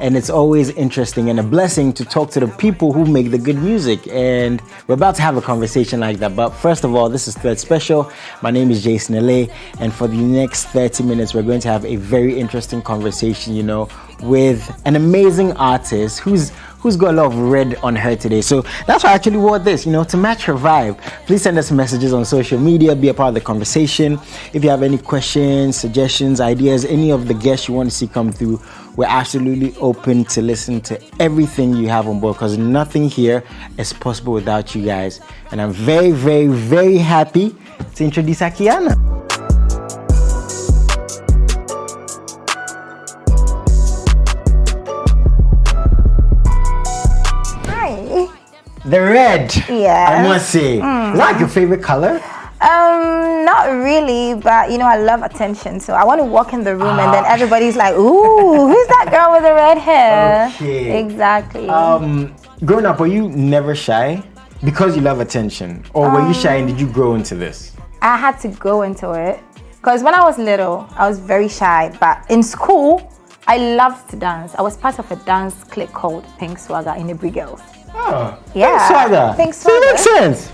and it's always interesting and a blessing to talk to the people who make the good music. And we're about to have a conversation like that. But first of all, this is Third Special. My name is Jason Ele, and for the next 30 minutes, we're going to have a very interesting conversation, with an amazing artist who's got a lot of red on her today. So that's why I actually wore this, to match her vibe. Please send us messages on social media, be a part of the conversation. If you have any questions, suggestions, ideas, any of the guests you want to see come through, we're absolutely open to listen to everything you have on board, because nothing here is possible without you guys. And I'm very, very, very happy to introduce Akiyana. The red. Yeah. I must say. Is that like your favorite color? Not really, but I love attention. So I want to walk in the room and then everybody's like, ooh, who's that girl with the red hair? Okay. Exactly. Growing up, were you never shy? Because you love attention? Or were you shy and did you grow into this? I had to go into it. Because when I was little, I was very shy. But in school, I loved to dance. I was part of a dance clique called Pink Swagger in the Brig Girls. Oh, yeah. Pink Swagger. Pink Swagger. That makes sense.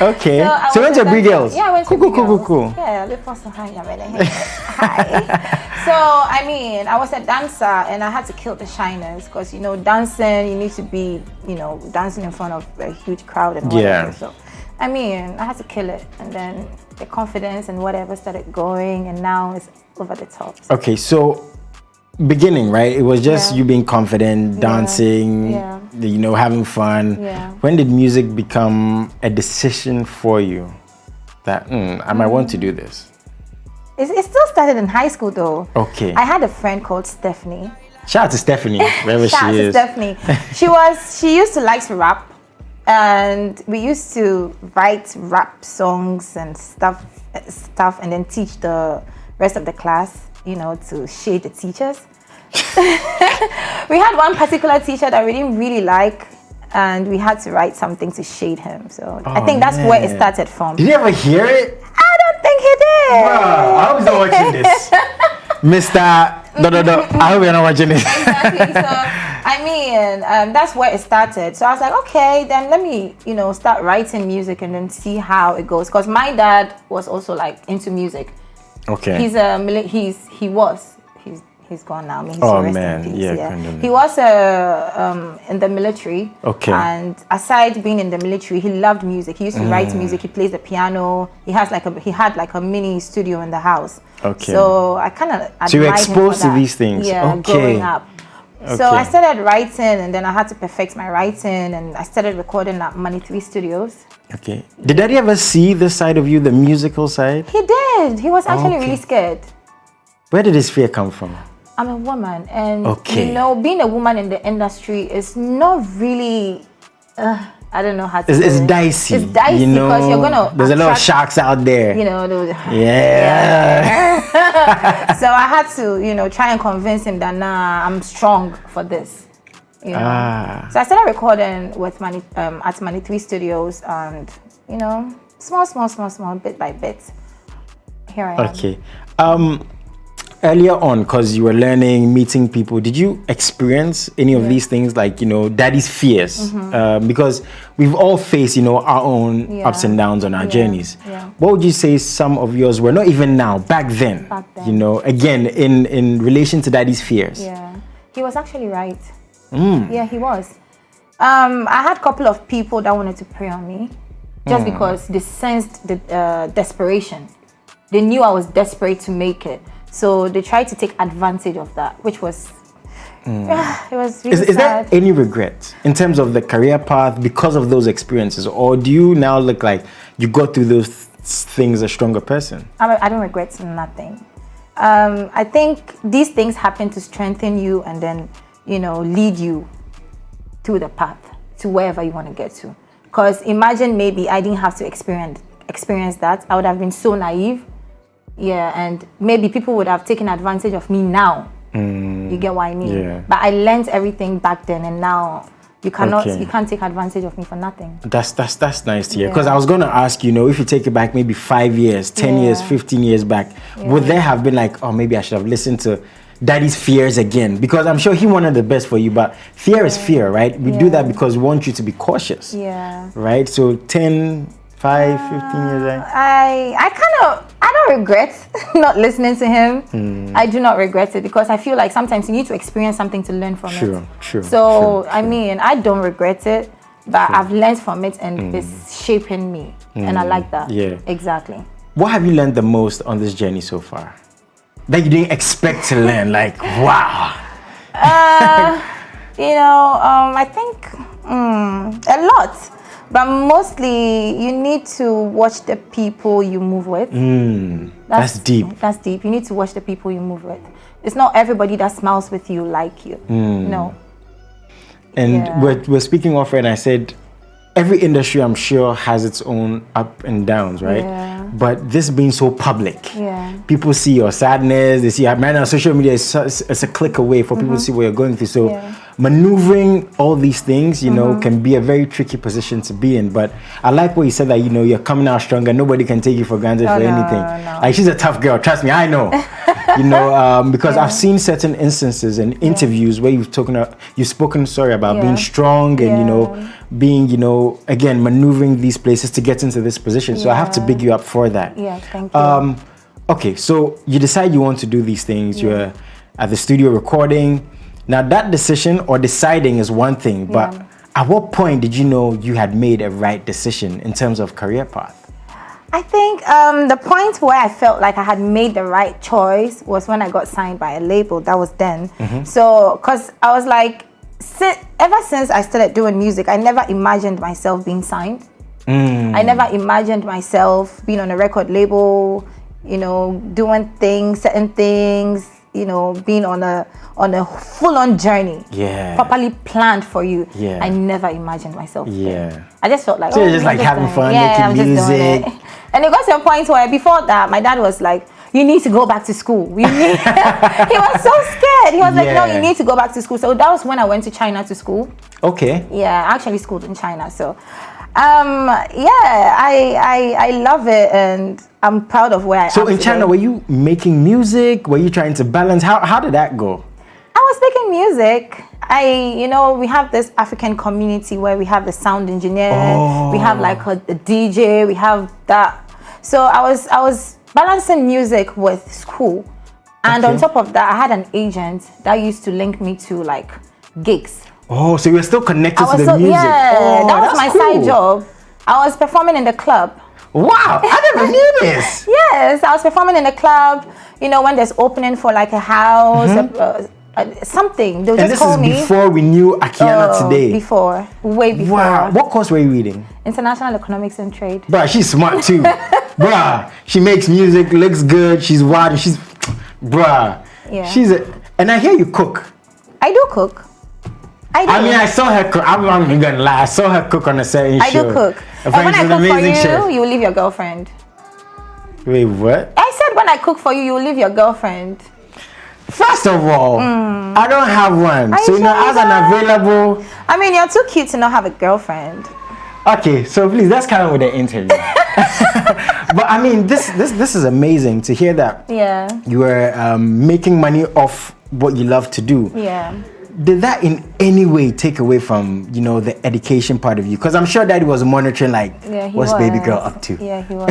Okay. So you went to Brig Girls? Yeah, I went to Brig Girls. Cool. Yeah, before so hi. So, I was a dancer and I had to kill the shyness because, dancing, you need to be, dancing in front of a huge crowd and whatever. Yeah. So, I had to kill it. And then the confidence and whatever started going, and now it's over the top. So. Okay, so beginning, right? It was just you being confident, dancing, having fun. Yeah. When did music become a decision for you that I might want to do this? It still started in high school though. Okay. I had a friend called Stephanie. Shout out to Stephanie, wherever she is. Shout out to Stephanie. She used to like to rap, and we used to write rap songs and stuff, and then teach the rest of the class, to shade the teachers. We had one particular teacher that we didn't really like, and we had to write something to shade him. So I think that's where it started from. Did you ever hear it? I don't think he did. Bruh, I hope he's not watching this. Mr. I hope you're not watching this. Exactly. So, that's where it started. So I was like, okay, then let me, start writing music and then see how it goes. Because my dad was also like into music. Okay. He's gone now. He's man, in peace. yeah. He was in the military. Okay. And aside being in the military, he loved music. He used to write music. He plays the piano. He had like a mini studio in the house. Okay. So I kind of So you were exposed to these things. Yeah, growing up. Okay. So I started writing, and then I had to perfect my writing, and I started recording at Money 3 Studios. Okay. Did Daddy ever see this side of you, the musical side? He did. He was actually really scared. Where did this fear come from? I'm a woman, and being a woman in the industry is not really. I don't know how to. It's dicey. It's dicey because you're gonna. There's a lot of sharks out there. Yeah. So I had to, try and convince him that I'm strong for this. So I started recording with at Money 3 Studios, and small, bit by bit. Here I am. Okay. Earlier on, because you were learning, meeting people, did you experience any of these things, like, daddy's fears? Because we've all faced, our own ups and downs on our journeys. Yeah. What would you say some of yours were, not even now, back then. Again, in relation to daddy's fears? Yeah, he was actually right. Yeah, he was. I had a couple of people that wanted to prey on me just because they sensed the desperation. They knew I was desperate to make it. So they tried to take advantage of that, which was, it was really sad. Is there any regret in terms of the career path because of those experiences? Or do you now look like you got through those things a stronger person? I don't regret nothing. I think these things happen to strengthen you and then, lead you through the path to wherever you want to get to. Because imagine maybe I didn't have to experience that. I would have been so naive. Yeah, and maybe people would have taken advantage of me now. You get what I mean? Yeah. But I learned everything back then, and now you can't take advantage of me for nothing. That's nice to hear. Because I was going to ask, if you take it back maybe 5 years, 10 years, 15 years back, would there have been like, oh, maybe I should have listened to daddy's fears again? Because I'm sure he wanted the best for you, but fear is fear, right? We do that because we want you to be cautious. Yeah. Right? So 10, 5, 15 years, right? I don't regret not listening to him. I do not regret it because I feel like sometimes you need to experience something to learn from it. True. So, I mean, I don't regret it, but I've learned from it and it's shaping me. And I like that. Yeah. Exactly. What have you learned the most on this journey so far? That you didn't expect to learn? Like, wow. I think a lot. But mostly, you need to watch the people you move with. That's deep. That's deep. You need to watch the people you move with. It's not everybody that smiles with you like you. No. And we're speaking off, and I said, every industry, I'm sure, has its own up and downs, right? Yeah. But this being so public, people see your sadness. They see, man, on social media, it's a click away for people to see what you're going through. So maneuvering all these things, you know, can be a very tricky position to be in. But I like what you said, that, you know, you're coming out stronger. Nobody can take you for granted for anything. No. Like, she's a tough girl. Trust me, I know. Because I've seen certain instances and interviews where you've spoken about being strong and, you know, being, you know, again, maneuvering these places to get into this position. So I have to big you up for that. Yeah, thank you. Okay, so you decide you want to do these things. You're at the studio recording. Now, that decision or deciding is one thing, but at what point did you know you had made a right decision in terms of career path? I think the point where I felt like I had made the right choice was when I got signed by a label. That was then. So, because I was like, ever since I started doing music, I never imagined myself being signed. I never imagined myself being on a record label, you know, doing certain things, you know, being on a full-on journey, properly planned for you. I never imagined myself there. I just felt like, so you're just like having fun, making music. And it got to a point where before that, my dad was like, you need to go back to school. He was so scared. He was like, no, you need to go back to school. So that was when I went to China to school. Okay. Yeah, I actually schooled in China. So, I love it and I'm proud of where I am. So in China, were you making music? Were you trying to balance? How did that go? I was making music. We have this African community where we have the sound engineer, we have like a DJ, we have that. So I was balancing music with school. And on top of that, I had an agent that used to link me to like gigs. Oh, so you were still connected to the music. Yeah, that was my side job. I was performing in the club. Wow, I never knew this. Yes, I was performing in the club, you know, when there's opening for like a house, something. They'll just call me. And this is before we knew Akiyana today. Way before. Wow, what course were you reading? International Economics and Trade. Bruh, she's smart too. Bruh, she makes music, looks good, she's wild, she's, bruh. Yeah. And I hear you cook. I do cook. I saw her cook. I'm not even gonna lie. I saw her cook on a certain show. I do cook. And when I cook for you, you will leave your girlfriend. Wait, what? I said when I cook for you, you will leave your girlfriend. First of all, I don't have one. So as an available. I mean, you're too cute to not have a girlfriend. Okay, so please, let's carry on with the interview. But I mean, this is amazing to hear that. Yeah. You were making money off what you love to do. Yeah. Did that in any way take away from, you know, the education part of you? Because I'm sure Daddy was monitoring, like, what's baby girl up to? Yeah, he was.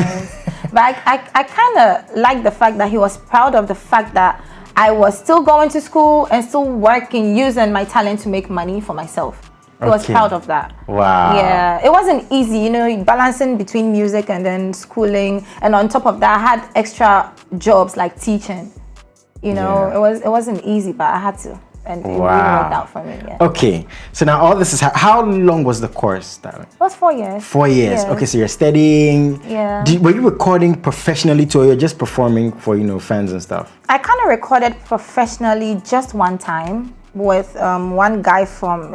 But I kind of like the fact that he was proud of the fact that I was still going to school and still working, using my talent to make money for myself. He was proud of that. Wow. Yeah, it wasn't easy, you know, balancing between music and then schooling. And on top of that, I had extra jobs like teaching. You know, it wasn't easy, but I had to. And it really worked out for me. Yeah. Okay, so now all this is how long was the course? It was 4 years. 4 years. Okay, so you're studying. Yeah. Were you recording professionally too, or you're just performing for, you know, fans and stuff? I kind of recorded professionally just one time with one guy from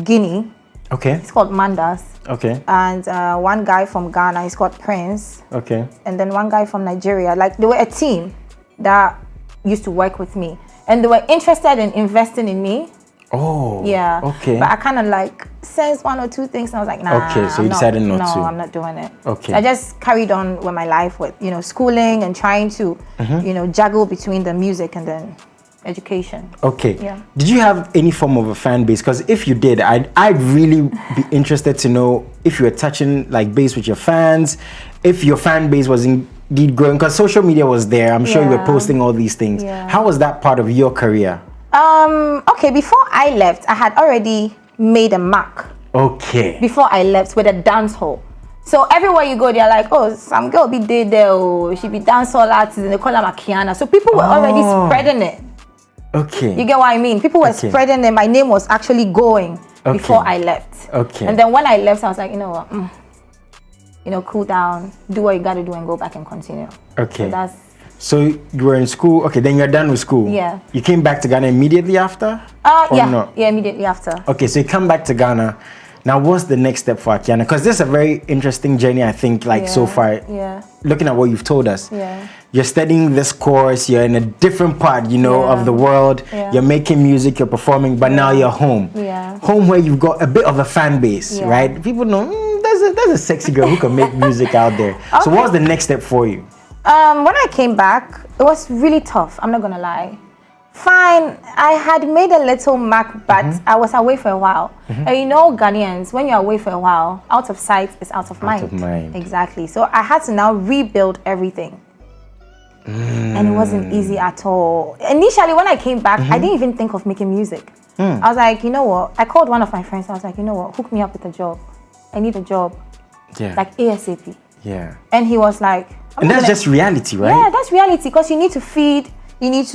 Guinea. Okay. He's called Mandas. Okay. And one guy from Ghana. He's called Prince. Okay. And then one guy from Nigeria. Like, they were a team that used to work with me. And they were interested in investing in me. Oh. Yeah. Okay. But I kind of like sensed one or two things and I was like, nah. Okay, so you decided not to. No, I'm not doing it. Okay. So I just carried on with my life with, you know, schooling and trying to, you know, juggle between the music and then education. Okay. Yeah. Did you have any form of a fan base? Because if you did, I'd really be interested to know if you were touching like base with your fans, if your fan base was indeed growing. Because social media was there. I'm sure you were posting all these things. Yeah. How was that part of your career? Okay, before I left, I had already made a mark. Okay. Before I left with a Dancehall. So everywhere you go, they're like, oh, some girl be there, oh, she be Dancehall artist, and they call her Akiyana. So people were already spreading it. Okay. You get what I mean? People were spreading it. My name was actually going before I left. Okay. And then when I left, I was like, you know what? Cool down, do what you got to do, and go back and continue. Okay. So you were in school. Okay, then you're done with school. Yeah. You came back to Ghana immediately after? Yeah, immediately after. Okay, so you come back to Ghana. Now, what's the next step for Akiyana? Because this is a very interesting journey, I think, so far. Yeah. Looking at what you've told us. Yeah. You're studying this course, you're in a different part, of the world. Yeah. You're making music, you're performing, but now you're home. Yeah. Home where you've got a bit of a fan base, right? People know, there's a sexy girl who can make music out there. Okay. So what's the next step for you? When I came back, it was really tough. I'm not going to lie. Fine, I had made a little mark, but I was away for a while. And Ghanaians, when you're away for a while, out of sight is out of mind. Out of mind. Exactly. So I had to now rebuild everything. And it wasn't easy at all. Initially, when I came back, I didn't even think of making music. I was like, you know what? I called one of my friends. I was like, you know what? Hook me up with a job. I need a job. Yeah. Like ASAP. Yeah. And he was like... And that's just reality, right? Yeah, that's reality, because you need to feed... You need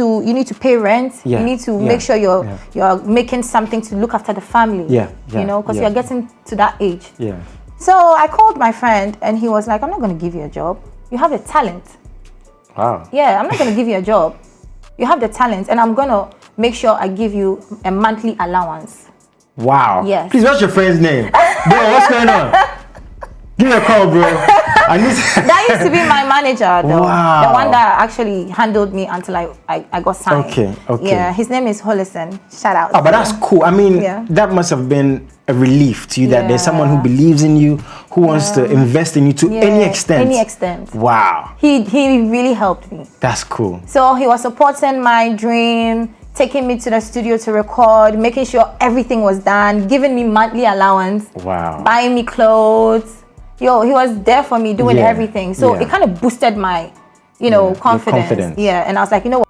to pay rent. Yeah. You need to make sure you're making something to look after the family. Because you're getting to that age. Yeah. So I called my friend, and he was like, I'm not going to give you a job. You have the talent. Wow. Yeah, I'm not going to give you a job. You have the talent, and I'm going to make sure I give you a monthly allowance. Wow. Yes. Please, what's your friend's name? Bro, what's going on? Give me a call, bro. That used to be my manager, though. Wow. The one that actually handled me until I got signed. Okay. Yeah, his name is Holison. Shout out. Oh, but that's cool. I mean, that must have been a relief to you that there's someone who believes in you, who wants to invest in you to any extent. Any extent. Wow. He really helped me. That's cool. So he was supporting my dream, taking me to the studio to record, making sure everything was done, giving me monthly allowance. Wow. Buying me clothes. He was there for me doing everything. So it kind of boosted my, confidence. Yeah, and I was like, you know what?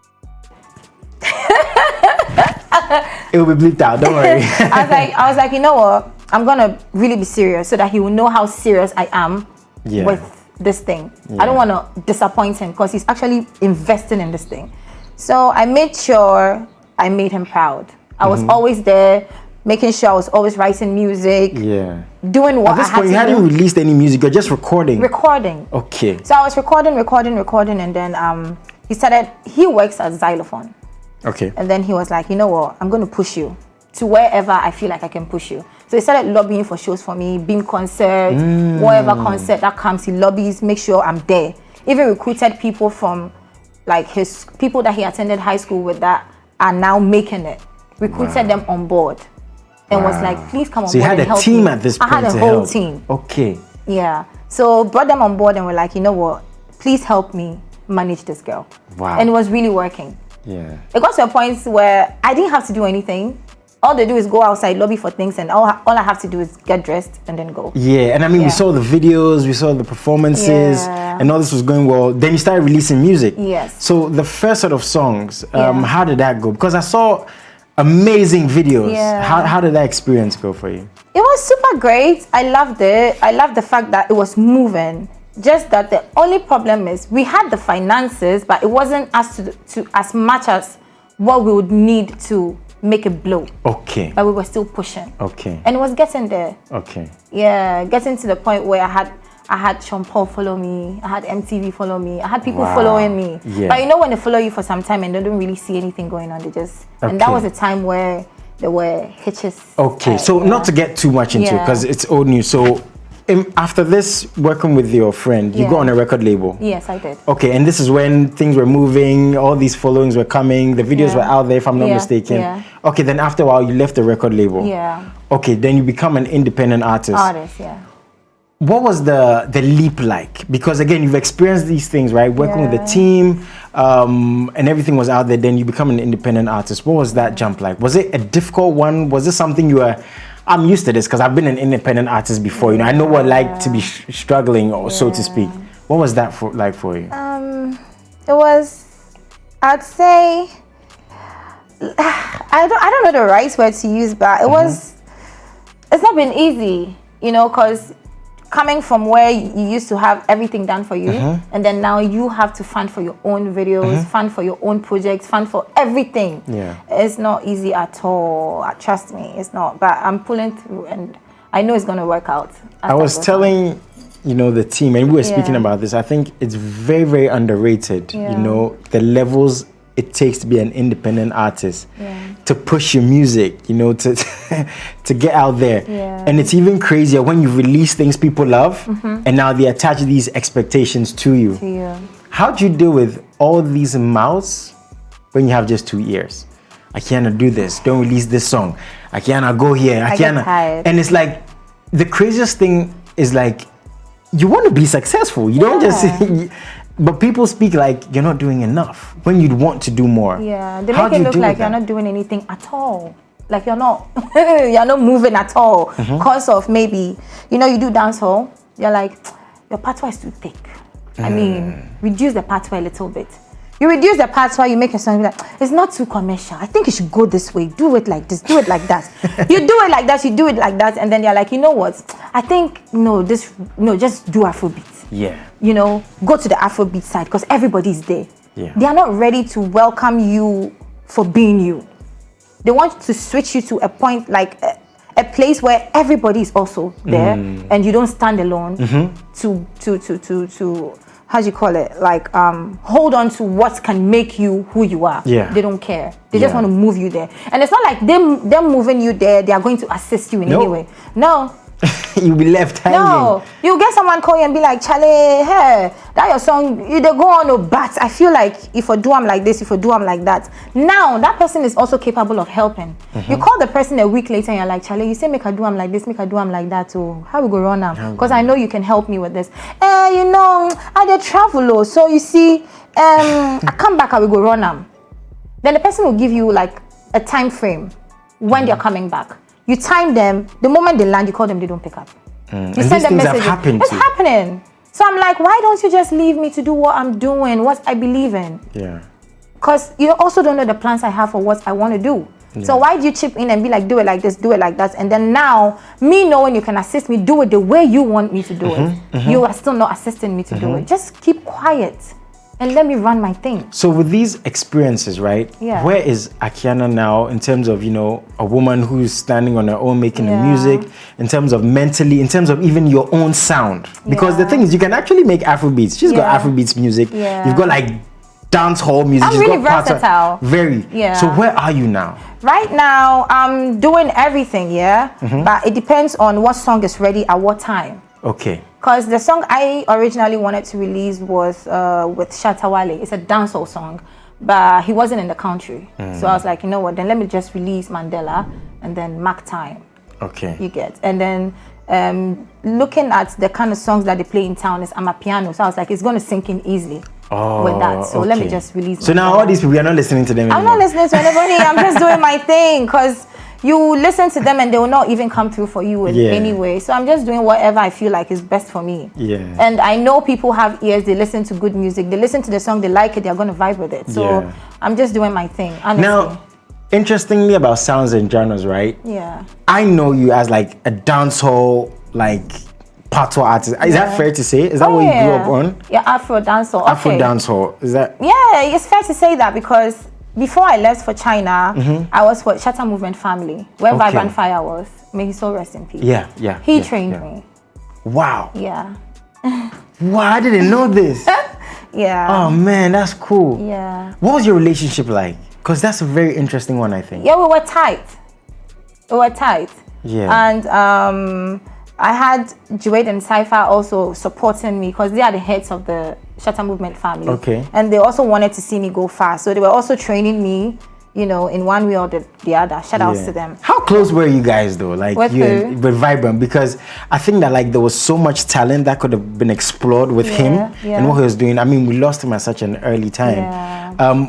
It will be bleeped out, don't worry. I was like, you know what? I'm gonna really be serious so that he will know how serious I am with this thing. I don't want to disappoint him because he's actually investing in this thing. So I made sure I made him proud. I was always there, making sure I was always writing music. Yeah. Doing what I had to do. At this point, you hadn't released any music, you're just recording? Recording. Okay. So I was recording, and then he works at Xylophone. Okay. And then he was like, you know what, I'm going to push you to wherever I feel like I can push you. So he started lobbying for shows for me, Beam concert, whatever concert that comes, he lobbies, make sure I'm there. Even recruited people from like his people that he attended high school with that are now making it. Recruited them on board. And was like, please come on board. So you had a team at this point. I had a whole team. Okay. Yeah. So brought them on board and were like, you know what? Please help me manage this girl. Wow. And it was really working. Yeah. It got to a point where I didn't have to do anything. All they do is go outside, lobby for things, and all I have to do is get dressed and then go. Yeah. And I mean, we saw the videos, we saw the performances, and all this was going well. Then you started releasing music. Yes. So the first set of songs, how did that go? Because I saw amazing videos. How did that experience go for you? It was super great. I loved it. I loved the fact that it was moving. Just that the only problem is we had the finances, but it wasn't as much as what we would need to make it blow. Okay. But we were still pushing. Okay. And it was getting there. Okay. Yeah, getting to the point where I had Sean Paul follow me. I had MTV follow me. I had people following me. Yeah. But when they follow you for some time and they don't really see anything going on, they just... Okay. And that was a time where there were hitches. Okay, so not to get too much into it because it's old news. So after this, working with your friend, you got on a record label. Yes, I did. Okay, and this is when things were moving, all these followings were coming, the videos were out there, if I'm not mistaken. Yeah. Okay, then after a while, you left the record label. Yeah. Okay, then you become an independent artist. Artist, yeah. what was the leap like? Because again, you've experienced these things, right? Working with the team, and everything was out there. Then you become an independent artist. What was that jump like? Was it a difficult one? Was it something you were? I'm used to this because I've been an independent artist before. You know, I know what like to be struggling, or so to speak. What was that like for you? It was, I'd say, I don't know the right word to use, but it was. It's not been easy, you know, because coming from where you used to have everything done for you, and then now you have to fund for your own videos, fund for your own projects, fund for everything. It's not easy at all. Trust me, it's not. But I'm pulling through, and I know it's going to work out. I was telling, you know, the team, and we were speaking about this. I think it's very, very underrated, you know, the levels it takes to be an independent artist, to push your music, you know, to to get out there. And it's even crazier when you release things people love, and now they attach these expectations to you. How do you deal with all these mouths when you have just 2 ears? Akiyana, do this. Don't release this song. Akiyana, go here. Akiyana. And it's like, the craziest thing is like, you want to be successful. You don't just... But people speak like you're not doing enough when you'd want to do more. They make it look like you're not doing anything at all. Like you're not moving at all. Because of maybe, you know, you do dancehall, you're like, your patois is too thick. I mean, reduce the patois a little bit. You reduce the patois, you make your song like, it's not too commercial. I think you should go this way. Do it like this. Do it like that. You do it like that. You do it like that. And then you're like, you know what? I think, just do Afrobeat. You know, go to the Afrobeat side because everybody's there. They are not ready to welcome you for being you. They want to switch you to a point like a place where everybody is also there and you don't stand alone to how do you call it? Like hold on to what can make you who you are. They don't care. They just want to move you there. And it's not like them moving you there, they are going to assist you in any way. No. You'll be left hanging. No, you get someone call you and be like, Charlie, hey, that your song, you they go on, but I feel like if I do them like this, if I do them like that, now that person is also capable of helping. You call the person a week later and you're like, Charlie, you say make I do them like this, make I do them like that, so how we go run now? Because I know you can help me with this. You know, I did travel, so you see, I come back, I will go run them. Then the person will give you like a time frame when they're coming back. You time them, the moment they land, you call them, they don't pick up. You send them messages. It's happening. So I'm like, why don't you just leave me to do what I'm doing, what I believe in? Because you also don't know the plans I have for what I want to do. So why do you chip in and be like, do it like this, do it like that? And then now, me knowing you can assist me, do it the way you want me to do it. You are still not assisting me to do it. Just keep quiet and let me run my thing. So with these experiences, right? Where is Akiyana now in terms of, you know, a woman who's standing on her own making the music, in terms of mentally, in terms of even your own sound? Because the thing is, you can actually make Afrobeats. She's got Afrobeats music. You've got like dancehall music. I'm really versatile. Very. So where are you now? Right now, I'm doing everything, but it depends on what song is ready at what time. Okay. Because the song I originally wanted to release was with Shatawale. It's a dancehall song, but he wasn't in the country. So I was like, you know what, then let me just release Mandela and then mark time. Okay. You get. And then looking at the kind of songs that they play in town is Amapiano. So I was like, it's going to sink in easily with that. So let me just release So now all these people, you're not listening to them anymore. I'm not listening to anybody. I'm just doing my thing because you listen to them and they will not even come through for you in any way. So I'm just doing whatever I feel like is best for me. And I know people have ears, they listen to good music, they listen to the song, they like it, they're going to vibe with it. So I'm just doing my thing, honestly. Now, interestingly about sounds and genres, right? I know you as like a dancehall, like patois artist. Is that fair to say? Is that what you grew up on? Yeah, Afro dancehall. Afro dancehall. Is that? Yeah, it's fair to say that because before I left for China, I was for Shatta Movement Family, where Vibrant Fire was. May he so rest in peace. He trained me. Wow. Wow, I didn't know this. Oh man, that's cool. What was your relationship like? Because that's a very interesting one, I think. Yeah, we were tight. And I had Juwade and Cypher also supporting me because they are the heads of the Shatta Movement Family. And they also wanted to see me go far. So they were also training me you know, in one way or the other. Shout outs to them. How close were you guys though? Like With who? with Vibrant? Because I think that like there was so much talent that could have been explored with him and what he was doing. I mean, we lost him at such an early time. Yeah.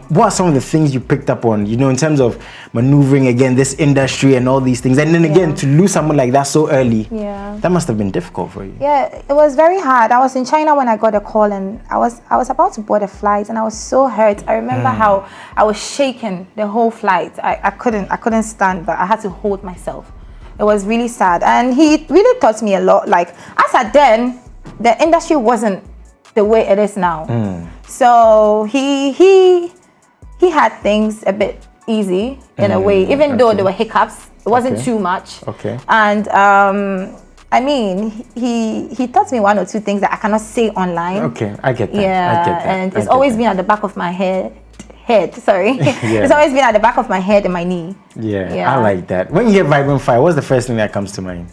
What are some of the things you picked up on, you know, in terms of maneuvering again this industry and all these things? And then again, to lose someone like that so early, that must have been difficult for you. Yeah, it was very hard. I was in China when I got a call, and I was about to board a flight, and I was so hurt. I remember how I was shaking the whole flight. I couldn't stand, but I had to hold myself. It was really sad, and he really taught me a lot. Like as at then, the industry wasn't the way it is now. So he had things a bit easy in a way, even though there were hiccups. It wasn't too much. And I mean, he taught me one or two things that I cannot say online. Okay, I get that. Yeah, I get that. and it's always been at the back of my head. Sorry. It's always been at the back of my head and my knee. Yeah, I like that. When you hear Vibrant Fire, what's the first thing that comes to mind?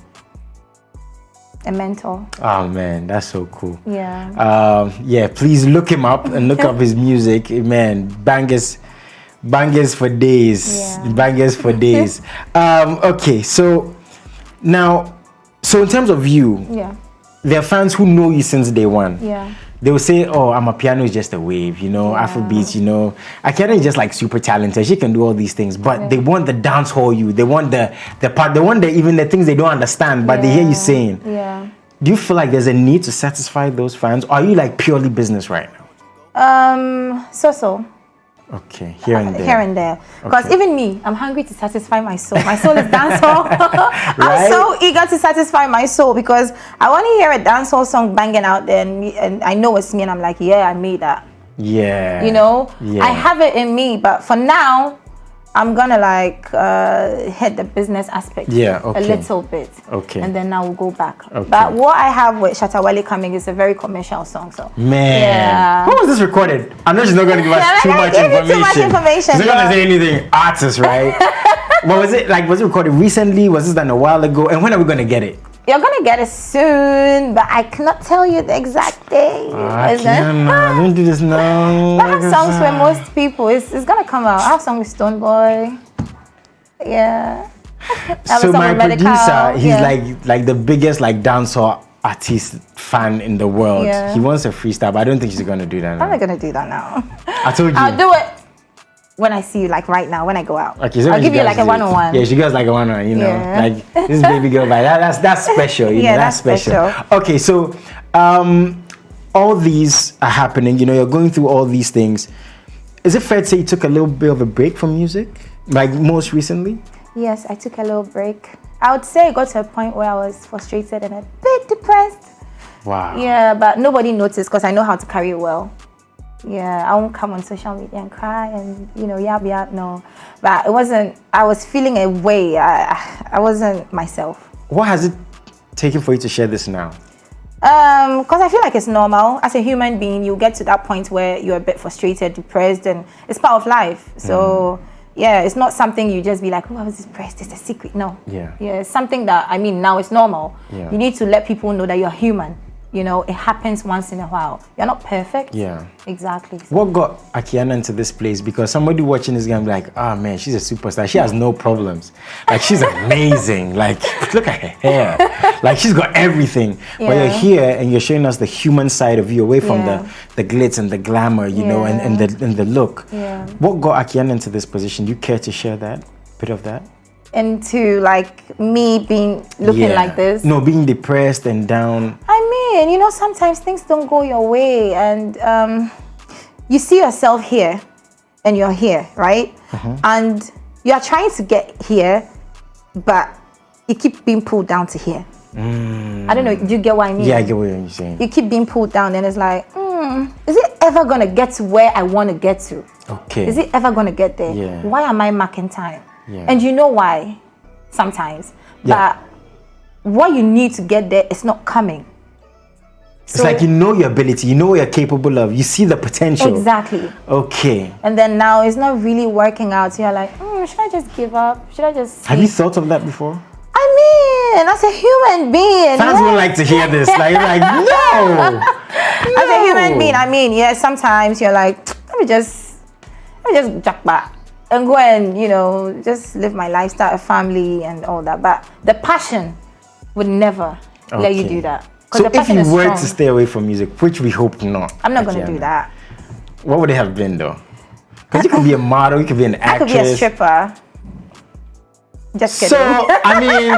A mentor. Oh man, that's so cool. Yeah. Please look him up and look up his music. Man, bangers for days. Bangers for days. Okay, so now, so in terms of you, there are fans who know you since day one. They will say, oh, Amapiano is just a wave, you know, Afrobeats, you know. Akiyana is just like super talented. She can do all these things, but they want the dancehall you. They want the part, they want even the things they don't understand, but they hear you saying. Do you feel like there's a need to satisfy those fans? Or are you like purely business right now? So. Okay, here and there. Here and there. Because even me, I'm hungry to satisfy my soul. My soul is dancehall. I'm so eager to satisfy my soul because I want to hear a dancehall song banging out there and I know it's me and I'm like, yeah, I made that. Yeah. You know? I have it in me, but for now, I'm gonna like hit the business aspect a little bit. And then now we'll go back. But what I have with Shatawale coming is a very commercial song. So man, when was this recorded? I know she's not gonna give us too much information. She's not gonna say anything artist, right? But was it recorded recently? Was this done a while ago? And when are we gonna get it? You're gonna get it soon, but I cannot tell you the exact day. Don't do this now. I have songs for most people. It's gonna come out. I have songs with Stone Boy. Yeah. So my producer, he's like the biggest like dancehall artist fan in the world. He wants a freestyle, but I don't think she's gonna do that now. I'm not gonna do that now. I told you. I'll do it when I see you, like right now, when I go out. Okay, so I'll give you like a one-on-one. Yeah, she goes like a one-on-one, you know. Like this baby girl vibe. That's special, you know, that's special. Okay, so all these are happening, you know, you're going through all these things. Is it fair to say you took a little bit of a break from music? Like most recently? Yes, I took a little break. I would say it got to a point where I was frustrated and a bit depressed. Wow. Yeah, but nobody noticed because I know how to carry it well. Yeah, I won't come on social media and cry and, you know, yab, no. But it wasn't, I was feeling a way. I wasn't myself. What has it taken for you to share this now? Because I feel like it's normal. As a human being, you get to that point where you're a bit frustrated, depressed, and it's part of life. So, yeah, it's not something you just be like, oh, I was depressed, it's a secret. No. Yeah, it's something that, I mean, now it's normal. You need to let people know that you're human. You know, it happens once in a while. You're not perfect. Yeah. Exactly. So. What got Akiyana into this place? Because somebody watching this game be like, oh man, she's a superstar. She has no problems. Like, she's amazing. Like, look at her hair. Like, she's got everything. But you're here and you're showing us the human side of you, away from the glitz and the glamour, you know, and the look. What got Akiyana into this position? Do you care to share that? Bit of that? Into like me looking like this? No, being depressed and down. I mean, you know, sometimes things don't go your way and you see yourself here and you're here, right? And you are trying to get here, but you keep being pulled down to here. I don't know, do you get what I mean? Yeah, I get what you're saying. You keep being pulled down and it's like, is it ever gonna get to where I want to get to? Okay. Is it ever gonna get there? Yeah. Why am I marking time? And you know why sometimes, but what you need to get there is not coming. It's like you know your ability, you know what you're capable of, you see the potential. Exactly. Okay. And then now it's not really working out. So you're like, should I just give up? Should I just Have you thought of that before? I mean, as a human being. Fans would like to hear this. Like, no. As a human being, I mean, sometimes you're like, let me just jack back. and go and, you know, just live my lifestyle, a family and all that. But the passion would never let you do that. So if you were to stay away from music, which we hope not. I'm not going to do that. What would it have been though? Because you could be a model, you could be an actress. I could be a stripper. Just kidding. So, I mean,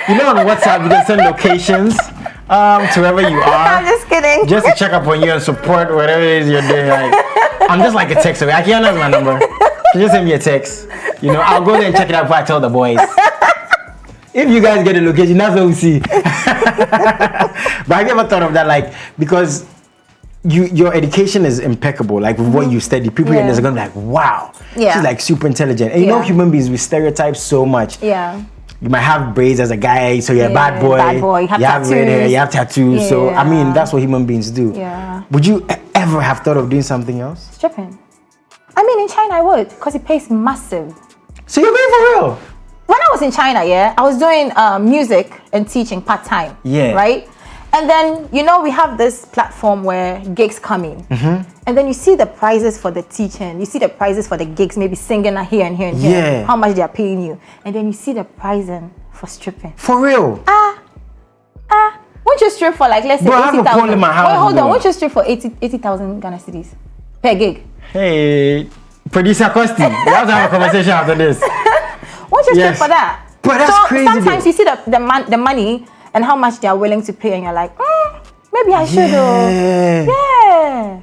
you know, on WhatsApp, you can send locations to wherever you are. I'm just kidding. Just to check up on you and support whatever it is you're doing. Like, I'm just like a text away. Akiyana has my number. She just send me a text. You know, I'll go there and check it out before I tell the boys. If you guys get a location, that's what we see. But have you ever thought of that? Like, because your education is impeccable, like with what you study. People in this are gonna be like, wow, she's like super intelligent. And you know, human beings, we stereotype so much. Yeah. You might have braids as a guy, so you're a bad boy. Bad boy. You have red hair, you have tattoos. So I mean, that's what human beings do. Yeah. Would you ever have thought of doing something else? Stripping. I mean, in China I would, because it pays massive. So you're going for real? When I was in China, I was doing music and teaching part-time. Yeah. Right? And then, you know, we have this platform where gigs come in. And then you see the prices for the teaching. You see the prices for the gigs, maybe singing here and here and here. How much they are paying you. And then you see the pricing for stripping. For real? Won't you strip for like, let's say, 80,000? Wait, hold on. Won't you strip for 80,000 Ghana cedis per gig? Hey, producer Costi, we have to have a conversation after this. Won't you strip for that? But that's crazy. Sometimes you see the money and how much they are willing to pay, and you're like, maybe I should. Yeah.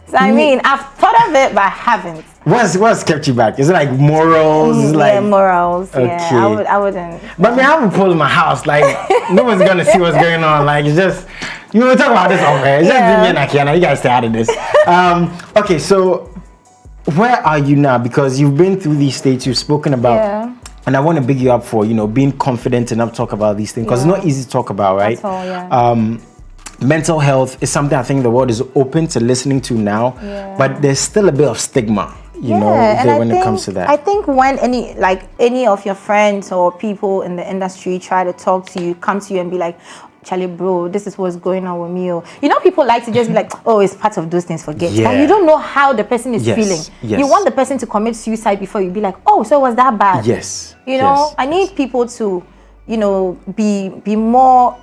So I mean, I've thought of it, but I haven't. What's kept you back? Is it like morals? Yeah, morals. Okay. Yeah, I wouldn't. But I mean, I have a pole in my house. Like, no one's gonna see what's going on. Like, it's just, you know, talk about this over here. It's just me and Akiyana. You guys stay out of this. Okay, so where are you now? Because you've been through these states. You've spoken about. And I want to big you up for, you know, being confident enough to talk about these things, because it's not easy to talk about, right? That's all, mental health is something I think the world is open to listening to now, but there's still a bit of stigma, you know, when it comes to that. I think when any of your friends or people in the industry try to talk to you, come to you and be like, Charlie, bro, this is what's going on with me. You know, people like to just be like, oh, it's part of those things, forget. But you don't know how the person is feeling. You want the person to commit suicide before you be like, oh, so was that bad? You know, I need people to, you know, be more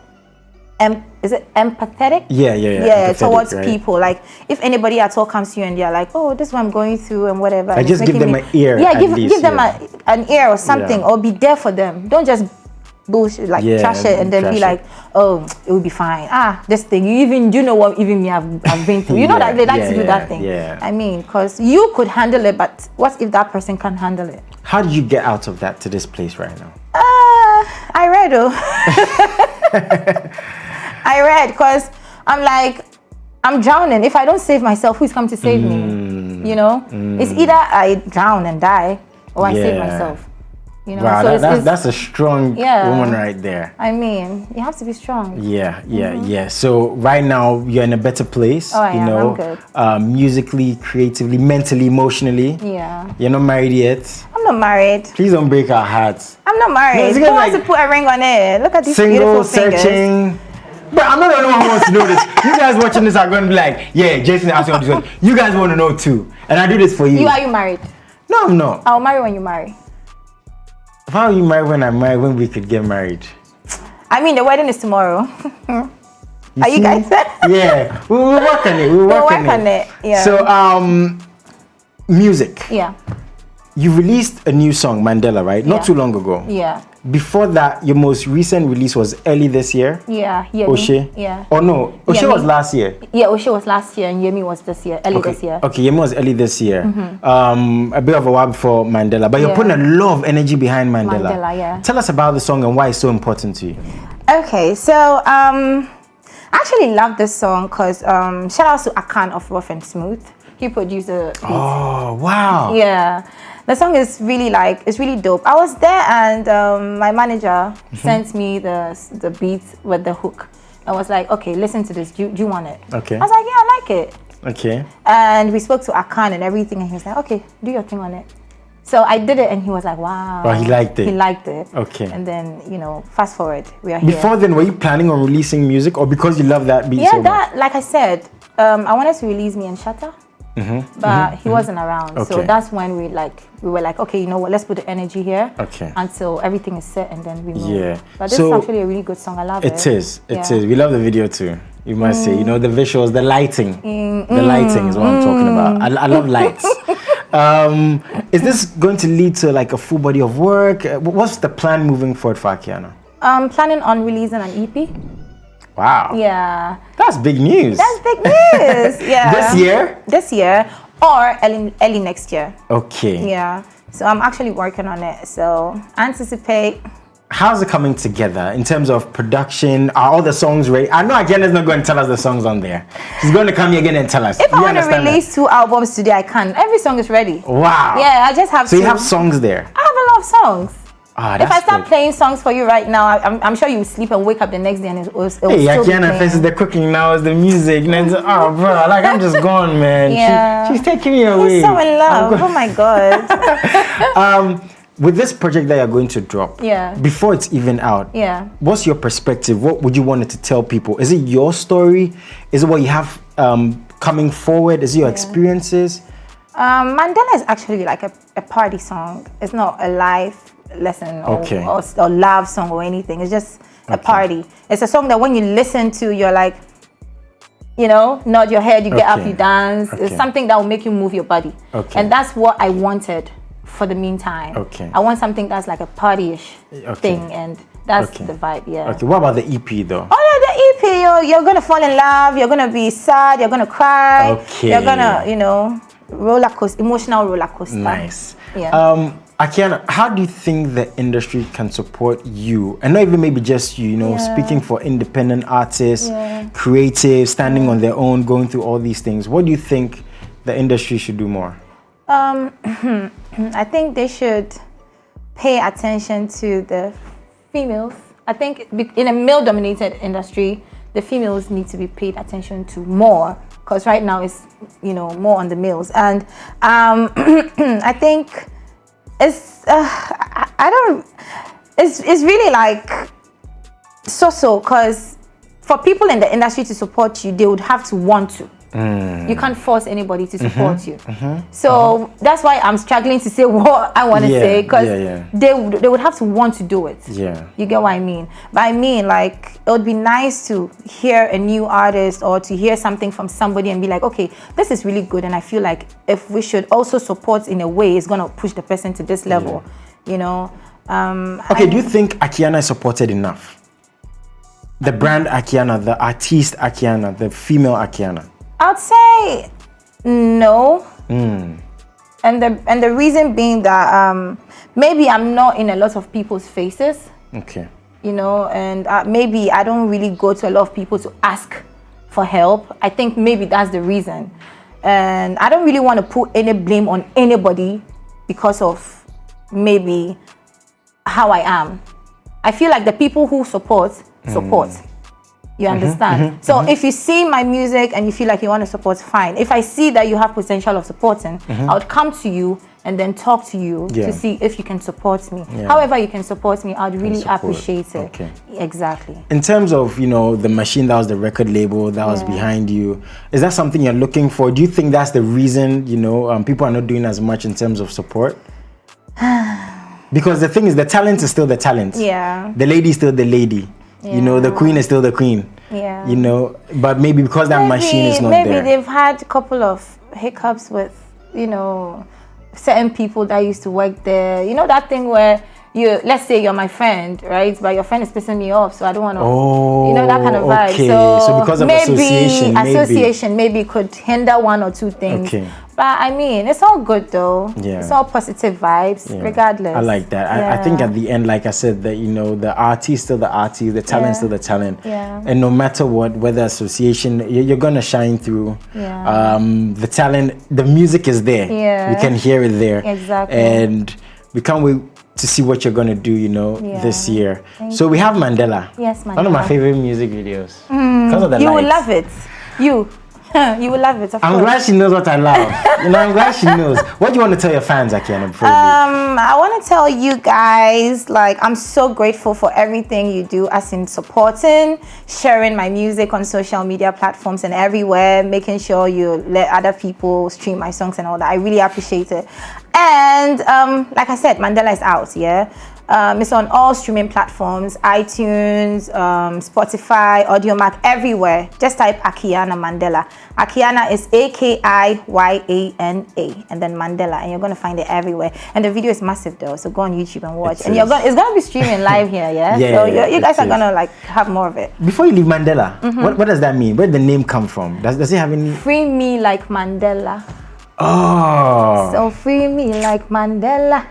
is it empathetic? Empathetic, towards people. Like, if anybody at all comes to you and they're like, oh, this is what I'm going through and whatever. I just give them an ear. Give them an ear or something, or be there for them. Don't just bullshit, like trash it and then be like, oh, it will be fine. This thing, you know what even me I've been through. You know that they like to do that thing. I mean, because you could handle it, but what if that person can't handle it? How did you get out of that to this place right now? I read, because I'm drowning. If I don't save myself, who's come to save me? You know, it's either I drown and die, or I save myself. You know, wow, so that's a strong woman right there. I mean, you have to be strong. So right now you're in a better place. I'm good. Musically, creatively, mentally, emotionally. You're not married yet. I'm not married. Please don't break our hearts. I'm not married. Who wants to put a ring on it? Look at these beautiful fingers. Searching. But I'm not the only one who wants to know this. You guys watching this are going to be like, yeah, Jason asked me this. You guys want to know too. And I do this for you. Are you married? No, I'm not. I'll marry when you marry. How are you married when I'm married, when we could get married? I mean, the wedding is tomorrow. Are you guys? Yeah, we'll work on it. We'll work on it. Yeah. So, music. Yeah. You released a new song, Mandela, right? Not too long ago. Yeah. Before that, your most recent release was early this year. Yeah. Oshe. Yeah. Oh no, Oshe was last year. Yeah, Oshe was last year, and Yemi was this year, this year. Okay, Yemi was early this year. A bit of a while before Mandela, but you're putting a lot of energy behind Mandela. Tell us about the song and why it's so important to you. Okay, so I actually love this song because shout out to Akiyana of Rough and Smooth. He produced the beat. Oh wow! Yeah, the song is really it's really dope. I was there and my manager sent me the beat with the hook. I was like, okay, listen to this. Do you want it? Okay. I was like, yeah, I like it. Okay. And we spoke to Akiyana and everything, and he was like, okay, do your thing on it. So I did it, and he was like, wow. Well, he liked it. He liked it. Okay. And then, you know, fast forward, we are here. Before then, were you planning on releasing music, or because you love that beat so much? Like I said, I wanted to release Me and Shatta. but he wasn't around. So Okay. that's when we were like, okay, you know what? Let's put the energy here until everything is set, and then we move. Yeah. But this is actually a really good song. I love it. It is. It is. We love the video too. You must say, you know, the visuals, the lighting. The lighting is what I'm talking about. I love lights. Is this going to lead to like a full body of work? What's the plan moving forward for Akiyana? Planning on releasing an EP. Wow. Yeah. That's big news. That's big news. Yeah. This year? This year or early next year. Okay. Yeah. So I'm actually working on it. So anticipate. How's it coming together in terms of production? Are all the songs ready? I know Akiyana's not going to tell us the songs on there. She's going to come here again and tell us. If I want to release 2 albums today, I can. Every song is ready. Wow. Yeah, I just have to. So you have songs there? I have a lot of songs. Ah, if I start playing songs for you right now, I'm sure you will sleep and wake up the next day and it will still be Akiyana faces the cooking, now is the music. And then, oh, bro, like I'm just gone, man. Yeah. She's taking me away. He's so in love. Oh my God. With this project that you're going to drop, before it's even out, what's your perspective? What would you want to tell people? Is it your story? Is it what you have coming forward? Is it your experiences? Mandela is actually like a party song. It's not a life lesson or love song or anything. It's just a party. It's a song that when you listen to, you're like, you know, nod your head, you get up, you dance. It's something that will make you move your body. And that's what I wanted for the meantime. I want something that's like a party-ish thing, and that's the vibe. Okay, what about the EP though? Oh yeah, the EP, you're gonna fall in love, you're gonna be sad, you're gonna cry, you're gonna, you know, emotional roller coaster. Nice. Yeah. Akiyana, how do you think the industry can support you? And not even maybe just you, you know, speaking for independent artists, creatives, standing on their own, going through all these things. What do you think the industry should do more? I think they should pay attention to the females. I think in a male-dominated industry, the females need to be paid attention to more, because right now it's, you know, more on the males. And I think it's it's really like so because for people in the industry to support you, they would have to want to. You can't force anybody to support you. So that's why I'm struggling to say what I want to say, because they would have to want to do it. You get what I mean? But I mean, like, it would be nice to hear a new artist or to hear something from somebody and be like, okay, this is really good, and I feel like if we should also support in a way, it's gonna push the person to this level, you know. Okay, do you think Akiyana is supported enough? The brand Akiyana, the artiste Akiyana, the female Akiyana? I'd say no. And the reason being that maybe I'm not in a lot of people's faces. You know, and maybe I don't really go to a lot of people to ask for help. I think maybe that's the reason. And I don't really want to put any blame on anybody because of maybe how I am. I feel like the people who support. You understand? So if you see my music and you feel like you want to support, fine. If I see that you have potential of supporting, I would come to you and then talk to you to see if you can support me. However you can support me, I'd really appreciate it. Exactly. In terms of, you know, the machine that was the record label that was behind you, is that something you're looking for? Do you think that's the reason, you know, people are not doing as much in terms of support? Because the thing is, the talent is still the talent. The lady is still the lady. You know, the queen is still the queen. You know, but maybe because that machine is not there. Maybe they've had a couple of hiccups with, you know, certain people that used to work there. You know that thing where let's say you're my friend, right? But your friend is pissing me off, so I don't want to, you know, that kind of vibe. So because of association maybe could hinder one or two things. But I mean, it's all good though. It's all positive vibes, regardless. I like that. I think at the end, like I said, that, you know, the artist still the artist, the talent still the talent. And no matter what, whether association, you're gonna shine through. The talent, the music is there. You can hear it there. And we can't wait to see what you're gonna do, you know, this year. So we have Mandela. Yes, Mandela. One of my favorite music videos. Because of the You lights. will love it. You. You will love it, of I'm course. glad she knows what I love. I'm glad she knows. What do you want to tell your fans, Akiyana, before you leave? I want to tell you guys, like, I'm so grateful for everything you do, as in supporting, sharing my music on social media platforms and everywhere, making sure you let other people stream my songs and all that. I really appreciate it. And like I said, Mandela is out, yeah? It's on all streaming platforms, iTunes, Spotify, AudioMac, everywhere. Just type Akiyana Mandela. Akiyana is Akiyana, and then Mandela, and you're going to find it everywhere. And the video is massive though, so go on YouTube and watch. It's going to be streaming live here, yeah? So you guys are going to like have more of it. Before you leave Mandela, what does that mean? Where did the name come from? Does it have any... Free me like Mandela. Oh. So free me like Mandela.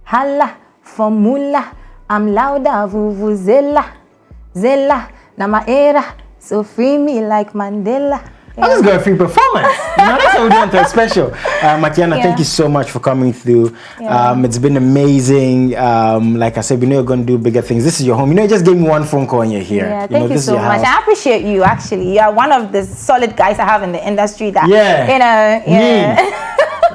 Hala. Formula, I'm louder, vuvuzela, zela, na maera, so free me like Mandela. I just got a free performance. That's what we're doing to a special. Akiyana, thank you so much for coming through. It's been amazing. Like I said, we know you're going to do bigger things. This is your home. You just gave me one phone call and you're here. Yeah, thank you so much. I appreciate you, actually. You are one of the solid guys I have in the industry that,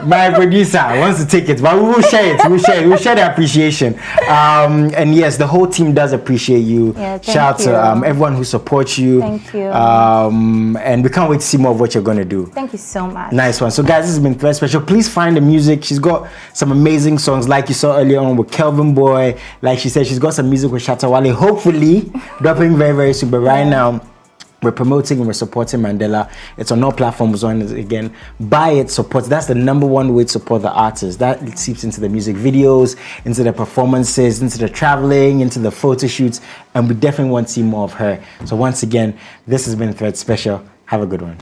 my producer wants to take it, but we will share it. We'll share the appreciation. And yes, the whole team does appreciate you. Shout out to everyone who supports you. Thank you. And we can't wait to see more of what you're going to do. Thank you so much. Nice one. So guys, this has been Thread Special. Please find the music. She's got some amazing songs, like you saw earlier on with Kelvin Boy. Like she said, she's got some music with Shatta Wale, hopefully dropping very, very soon. But right now, we're promoting and we're supporting Mandela. It's on all platforms. Again, buy it, support. That's the #1 way to support the artist. That seeps into the music videos, into the performances, into the traveling, into the photo shoots, and we definitely want to see more of her. So once again, this has been Thread Special. Have a good one.